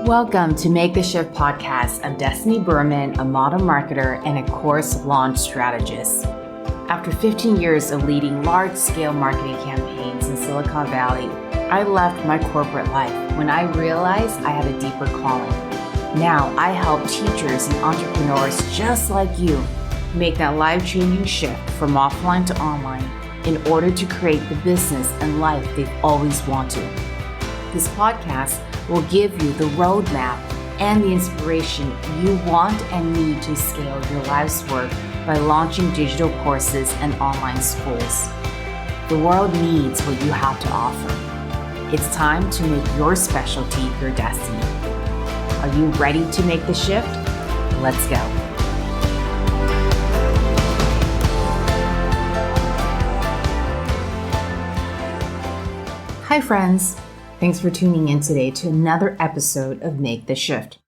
Welcome to Make the Shift podcast. I'm Destiny Berman, a model marketer and a course launch strategist. After 15 years of leading large-scale marketing campaigns in Silicon Valley, I left my corporate life when I realized I had a deeper calling. Now I help teachers and entrepreneurs just like you make that life-changing shift from offline to online in order to create the business and life they've always wanted. This podcast will give you the roadmap and the inspiration you want and need to scale your life's work by launching digital courses and online schools. The world needs what you have to offer. It's time to make your specialty your destiny. Are you ready to make the shift? Let's go. Hi, friends. Thanks for tuning in today to another episode of Make the Shift.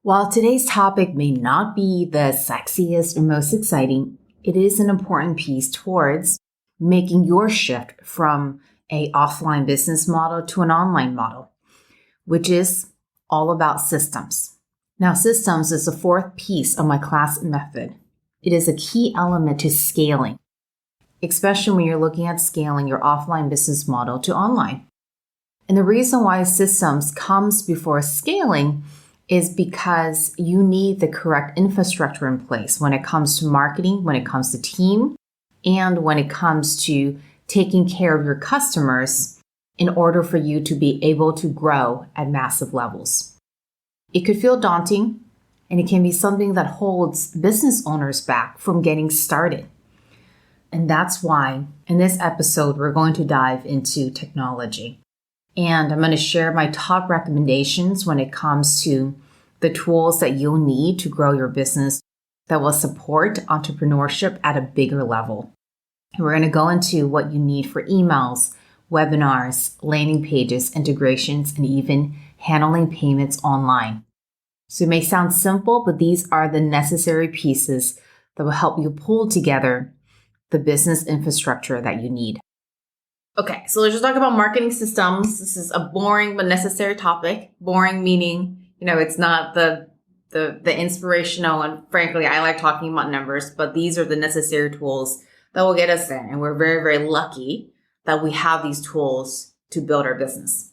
While today's topic may not be the sexiest or most exciting, it is an important piece towards making your shift from an offline business model to an online model, which is all about systems. Now, systems is the fourth piece of my class method. It is a key element to scaling, especially when you're looking at scaling your offline business model to online. And the reason why systems comes before scaling is because you need the correct infrastructure in place when it comes to marketing, when it comes to team, and when it comes to taking care of your customers in order for you to be able to grow at massive levels. It could feel daunting, and it can be something that holds business owners back from getting started. And that's why in this episode, we're going to dive into technology. And I'm going to share my top recommendations when it comes to the tools that you'll need to grow your business that will support entrepreneurship at a bigger level. And we're going to go into what you need for emails, webinars, landing pages, integrations, and even handling payments online. So it may sound simple, but these are the necessary pieces that will help you pull together the business infrastructure that you need. Okay, so let's just talk about marketing systems. This is a boring but necessary topic. Boring meaning, it's not the inspirational, and frankly, I like talking about numbers, but these are the necessary tools that will get us there. And we're very, very lucky that we have these tools to build our business.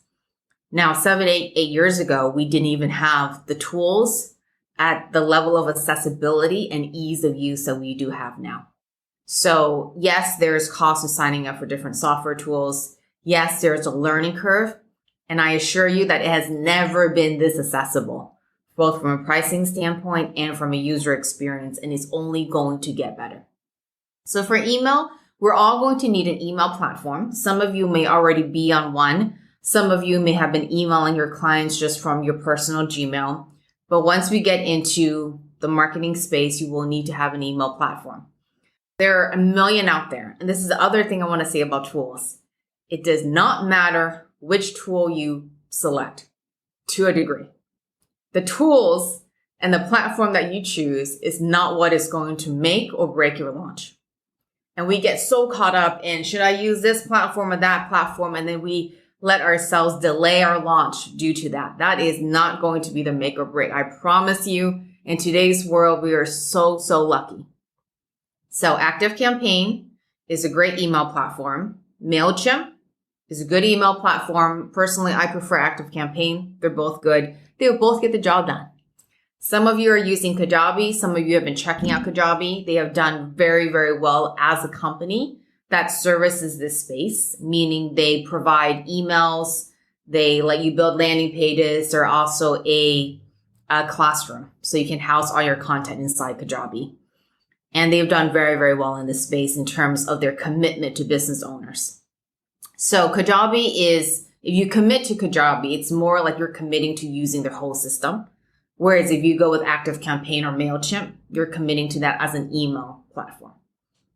Now, 8 years ago, we didn't even have the tools at the level of accessibility and ease of use that we do have now. So yes, there's cost of signing up for different software tools. Yes, there's a learning curve. And I assure you that it has never been this accessible, both from a pricing standpoint and from a user experience, and it's only going to get better. So for email, we're all going to need an email platform. Some of you may already be on one. Some of you may have been emailing your clients just from your personal Gmail. But once we get into the marketing space, you will need to have an email platform. There are a million out there. And this is the other thing I want to say about tools. It does not matter which tool you select to a degree. The tools and the platform that you choose is not what is going to make or break your launch. And we get so caught up in, should I use this platform or that platform? And then we let ourselves delay our launch due to that. That is not going to be the make or break. I promise you, in today's world, we are so lucky. So ActiveCampaign is a great email platform. MailChimp is a good email platform. Personally, I prefer ActiveCampaign. They're both good. They will both get the job done. Some of you are using Kajabi. Some of you have been checking out Kajabi. They have done very, very well as a company that services this space, meaning they provide emails. They let you build landing pages. They're also a classroom, so you can house all your content inside Kajabi. And they've done very, very well in this space in terms of their commitment to business owners. So Kajabi is, if you commit to Kajabi, it's more like you're committing to using their whole system. Whereas if you go with ActiveCampaign or MailChimp, you're committing to that as an email platform.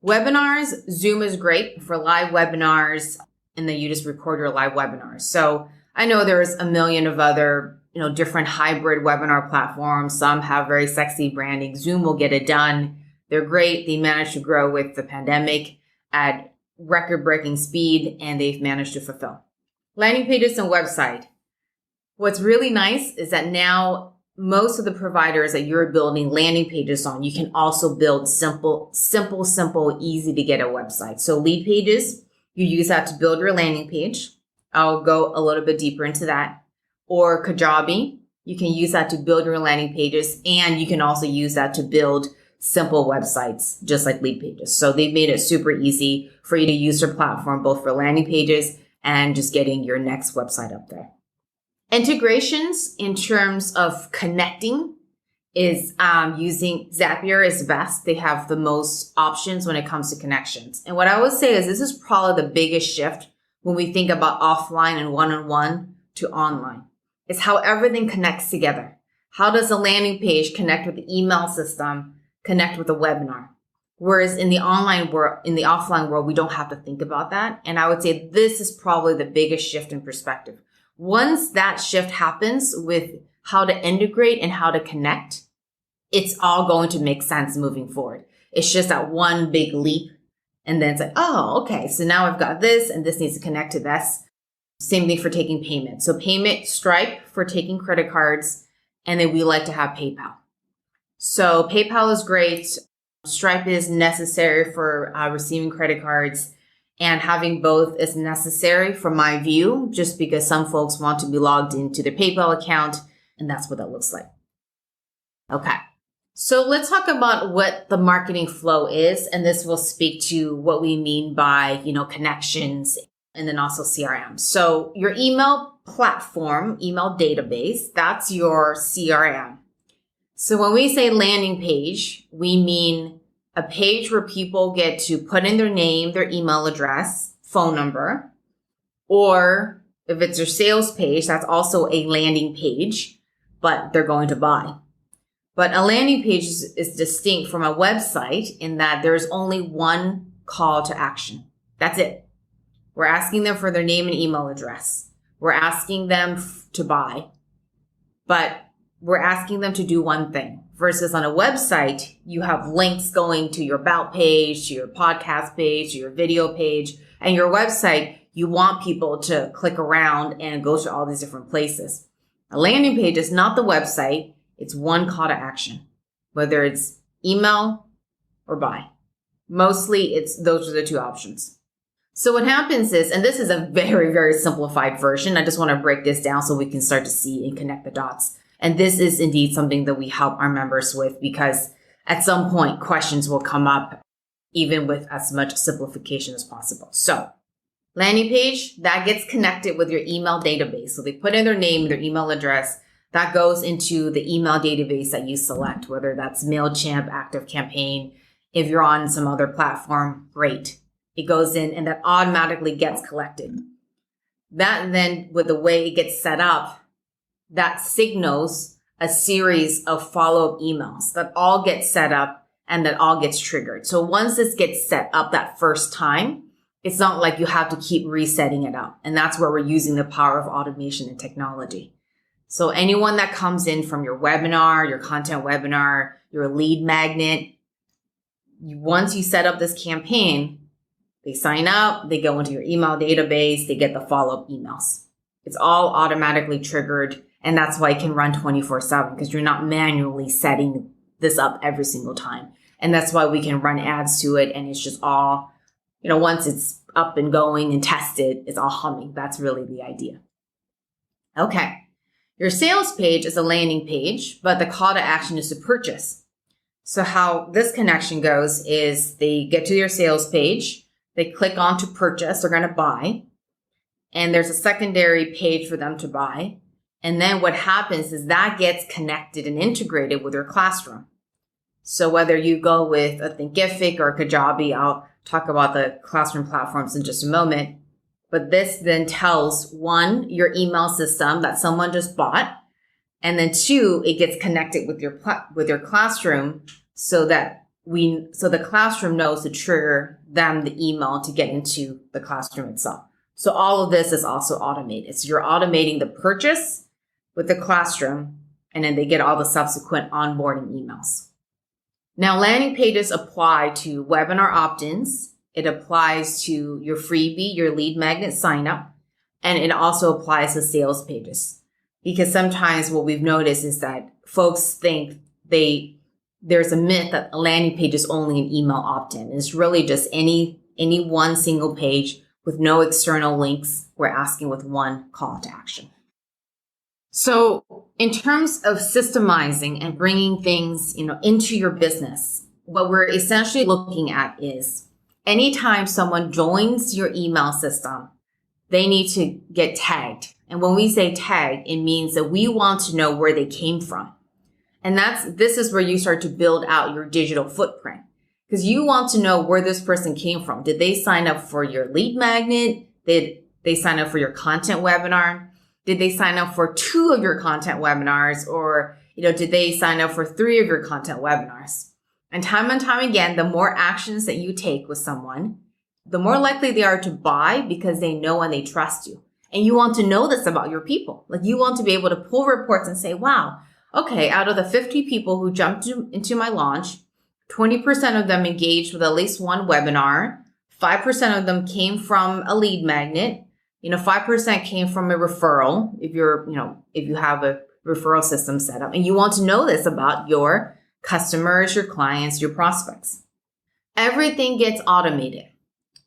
Webinars, Zoom is great for live webinars, and then you just record your live webinars. So I know there's a million of other, different hybrid webinar platforms. Some have very sexy branding. Zoom will get it done. They're great. They managed to grow with the pandemic at record-breaking speed, and they've managed to fulfill. Landing pages and website. What's really nice is that now most of the providers that you're building landing pages on, you can also build simple, easy to get a website. So Lead Pages, you use that to build your landing page. I'll go a little bit deeper into that. Or Kajabi, you can use that to build your landing pages, and you can also use that to build simple websites, just like Lead Pages. So they've made it super easy for you to use their platform, both for landing pages and just getting your next website up there. Integrations in terms of connecting is using Zapier is best. They have the most options when it comes to connections. And what I would say is this is probably the biggest shift when we think about offline and one-on-one to online. It's how everything connects together. How does a landing page connect with the email system, connect with a webinar? Whereas in the offline world, we don't have to think about that. And I would say this is probably the biggest shift in perspective. Once that shift happens with how to integrate and how to connect, it's all going to make sense moving forward. It's just that one big leap. And then it's like, oh, okay, so now I've got this and this needs to connect to this. Same thing for taking payment. So payment, Stripe for taking credit cards. And then we like to have PayPal. So PayPal is great. Stripe is necessary for receiving credit cards. And having both is necessary from my view, just because some folks want to be logged into their PayPal account. And that's what that looks like. Okay. So let's talk about what the marketing flow is. And this will speak to what we mean by, connections and then also CRM. So your email platform, email database, that's your CRM. So when we say landing page, we mean a page where people get to put in their name, their email address, phone number, or if it's your sales page, that's also a landing page, but they're going to buy. But a landing page is distinct from a website in that there's only one call to action. That's it. We're asking them for their name and email address. We're asking them to buy, but we're asking them to do one thing. Versus on a website, you have links going to your about page, to your podcast page, to your video page, and your website, you want people to click around and go to all these different places. A landing page is not the website. It's one call to action, whether it's email or buy. Mostly those are the two options. So what happens is, and this is a very, very simplified version. I just want to break this down so we can start to see and connect the dots. And this is indeed something that we help our members with because at some point questions will come up even with as much simplification as possible. So landing page, that gets connected with your email database. So they put in their name, their email address. That goes into the email database that you select, whether that's MailChimp, ActiveCampaign. If you're on some other platform, great. It goes in and that automatically gets collected. That then, with the way it gets set up, that signals a series of follow-up emails that all get set up and that all gets triggered. So once this gets set up that first time, it's not like you have to keep resetting it up. And that's where we're using the power of automation and technology. So anyone that comes in from your webinar, your content webinar, your lead magnet, once you set up this campaign, they sign up, they go into your email database, they get the follow-up emails. It's all automatically triggered. And that's why it can run 24/7 because you're not manually setting this up every single time. And that's why we can run ads to it. And it's just all, once it's up and going and tested, it's all humming. That's really the idea. Okay. Your sales page is a landing page, but the call to action is to purchase. So how this connection goes is they get to your sales page, they click on to purchase, they're going to buy. And there's a secondary page for them to buy. And then what happens is that gets connected and integrated with your classroom. So whether you go with a Thinkific or a Kajabi, I'll talk about the classroom platforms in just a moment. But this then tells one, your email system that someone just bought. And then two, it gets connected with your classroom so that the classroom knows to trigger them the email to get into the classroom itself. So all of this is also automated. So you're automating the purchase with the classroom, and then they get all the subsequent onboarding emails. Now, landing pages apply to webinar opt-ins. It applies to your freebie, your lead magnet sign up, and it also applies to sales pages. Because sometimes what we've noticed is that folks think there's a myth that a landing page is only an email opt-in. It's really just any one single page with no external links. We're asking with one call to action. So in terms of systemizing and bringing things, into your business, what we're essentially looking at is anytime someone joins your email system, they need to get tagged. And when we say tag, it means that we want to know where they came from. And this is where you start to build out your digital footprint, because you want to know where this person came from. Did they sign up for your lead magnet? Did they sign up for your content webinar? Did they sign up for 2 of your content webinars? Or, did they sign up for 3 of your content webinars? And time again, the more actions that you take with someone, the more likely they are to buy because they know and they trust you. And you want to know this about your people. Like, you want to be able to pull reports and say, wow, okay, out of the 50 people who jumped into my launch, 20% of them engaged with at least one webinar. 5% of them came from a lead magnet. 5% came from a referral if you have a referral system set up. And you want to know this about your customers, your clients, your prospects. Everything gets automated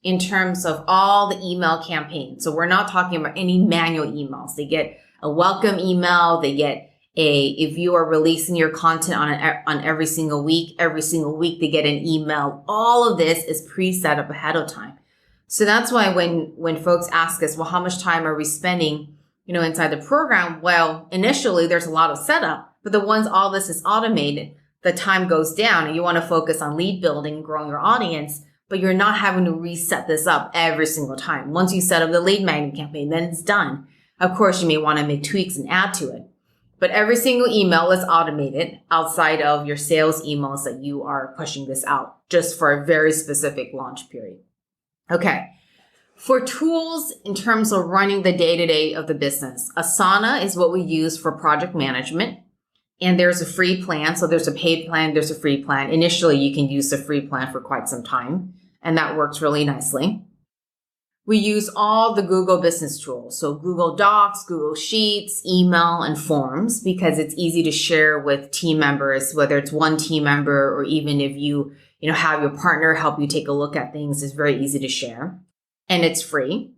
in terms of all the email campaigns. So we're not talking about any manual emails. They get a welcome email. They get if you are releasing your content on every single week, they get an email. All of this is pre-set up ahead of time. So that's why when folks ask us, well, how much time are we spending, inside the program? Well, initially there's a lot of setup, but once all this is automated, the time goes down and you want to focus on lead building, growing your audience, but you're not having to reset this up every single time. Once you set up the lead magnet campaign, then it's done. Of course, you may want to make tweaks and add to it. But every single email is automated outside of your sales emails that you are pushing this out just for a very specific launch period. Okay. For tools in terms of running the day-to-day of the business, Asana is what we use for project management. And there's a free plan. So there's a paid plan, there's a free plan. Initially, you can use the free plan for quite some time, and that works really nicely. We use all the Google business tools. So Google Docs, Google Sheets, email, and forms, because it's easy to share with team members, whether it's one team member or even if you have your partner help you take a look at things. It's very easy to share, and it's free.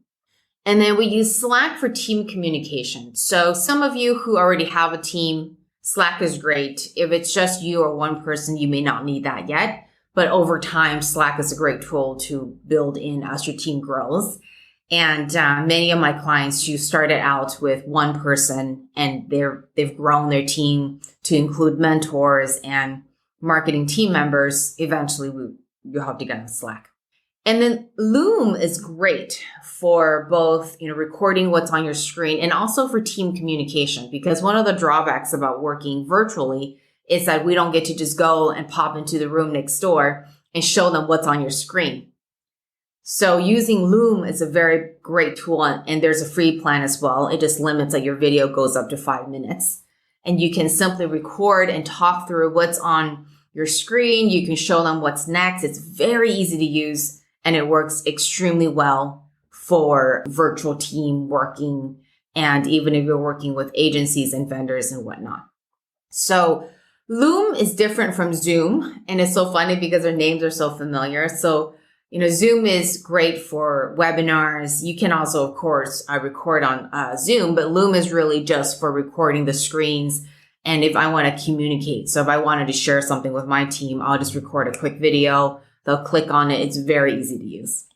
And then we use Slack for team communication. So some of you who already have a team, Slack is great. If it's just you or one person, you may not need that yet. But over time, Slack is a great tool to build in as your team grows. And many of my clients who started out with one person and they've grown their team to include mentors and marketing team members, eventually you'll have to get on Slack. And then Loom is great for both, recording what's on your screen and also for team communication, because one of the drawbacks about working virtually is that we don't get to just go and pop into the room next door and show them what's on your screen. So using Loom is a very great tool, and there's a free plan as well. It just limits that your video goes up to 5 minutes. And you can simply record and talk through what's on your screen. You can show them what's next. It's very easy to use, and it works extremely well for virtual team working, and even if you're working with agencies and vendors and whatnot. So Loom is different from Zoom, and it's so funny because their names are so familiar. So, Zoom is great for webinars. You can also, of course, record on Zoom, but Loom is really just for recording the screens. And if I want to communicate, so if I wanted to share something with my team, I'll just record a quick video. They'll click on it. It's very easy to use.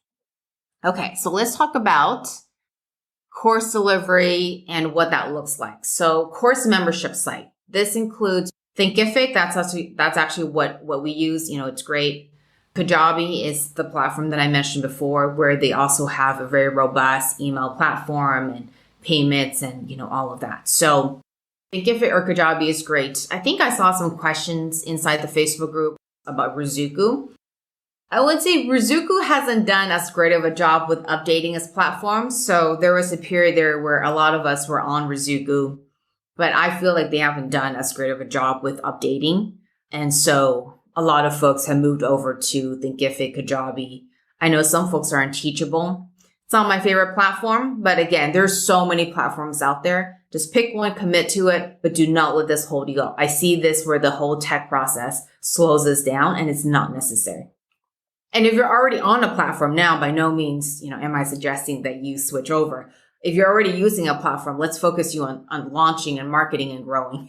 Okay, so let's talk about course delivery and what that looks like. So course membership site. This includes Thinkific. That's actually what we use. It's great. Kajabi is the platform that I mentioned before, where they also have a very robust email platform and payments and, all of that. So Thinkific or Kajabi is great. I think I saw some questions inside the Facebook group about Rizuku. I would say Rizuku hasn't done as great of a job with updating its platform. So there was a period there where a lot of us were on Rizuku, but I feel like they haven't done as great of a job with updating. And so a lot of folks have moved over to Thinkific, Kajabi. I know some folks are on Teachable. It's not my favorite platform, but again, there's so many platforms out there Just pick one, commit to it, but do not let this hold you up. I see this where the whole tech process slows us down and it's not necessary. And if you're already on a platform now, by no means, am I suggesting that you switch over. If you're already using a platform, let's focus you on launching and marketing and growing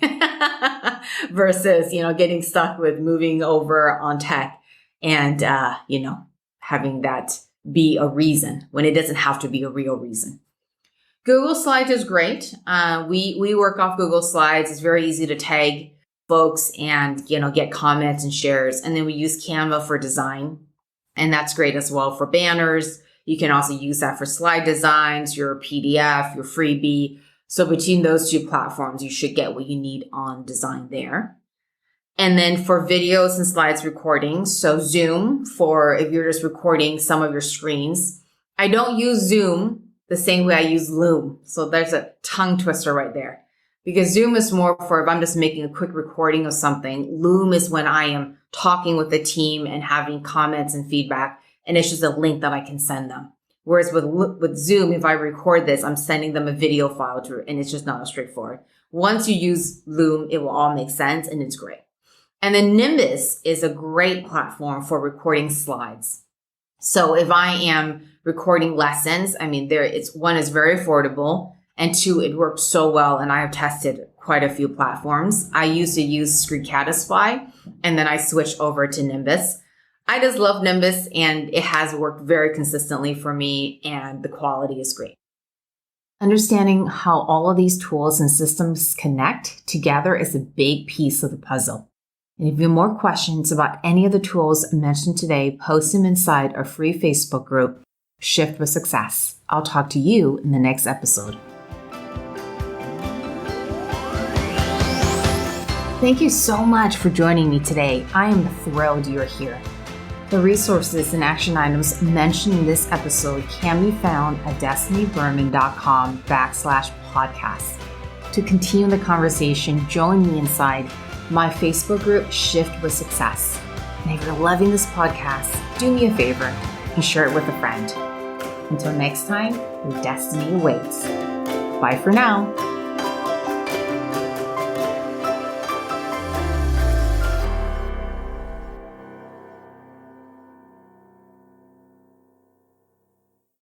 versus, getting stuck with moving over on tech and, having that be a reason when it doesn't have to be a real reason. Google Slides is great. We work off Google Slides. It's very easy to tag folks and, get comments and shares. And then we use Canva for design. And that's great as well for banners. You can also use that for slide designs, your PDF, your freebie. So between those two platforms, you should get what you need on design there. And then for videos and slides recordings, so Zoom for if you're just recording some of your screens. I don't use Zoom the same way I use Loom. So there's a tongue twister right there. Because Zoom is more for if I'm just making a quick recording of something. Loom is when I am talking with the team and having comments and feedback, and it's just a link that I can send them. Whereas with Zoom, if I record this, I'm sending them a video file through, and it's just not as straightforward. Once you use Loom, it will all make sense, and it's great. And then Nimbus is a great platform for recording slides. So if I am recording lessons, one is very affordable, and two, it works so well, and I have tested quite a few platforms. I used to use Screencatify, and then I switched over to Nimbus. I just love Nimbus, and it has worked very consistently for me, and the quality is great. Understanding how all of these tools and systems connect together is a big piece of the puzzle. And if you have more questions about any of the tools mentioned today, post them inside our free Facebook group, Shift with Success. I'll talk to you in the next episode. Thank you so much for joining me today. I am thrilled you're here. The resources and action items mentioned in this episode can be found at destinyberman.com/podcast. To continue the conversation, join me inside my Facebook group, Shift with Success. And if you're loving this podcast, do me a favor and share it with a friend. Until next time, your destiny awaits. Bye for now.